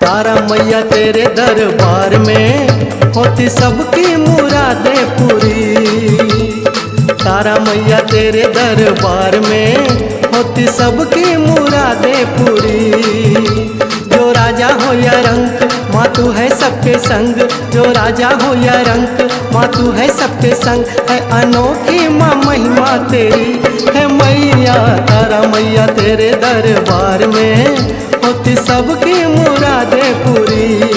तारा मैया तेरे दरबार में होती सबकी मुरादें पूरी। तारा मैया तेरे दरबार में होती सबकी मुरादें पूरी। जो राजा हो या रंक माँ तू है सबके संग, जो राजा हो या रंक माँ तू है सबके संग। है अनोखी माँ महिमा तेरी है मैया, तारा मैया तेरे दरबार में होती सबकी मुरादें पूरी।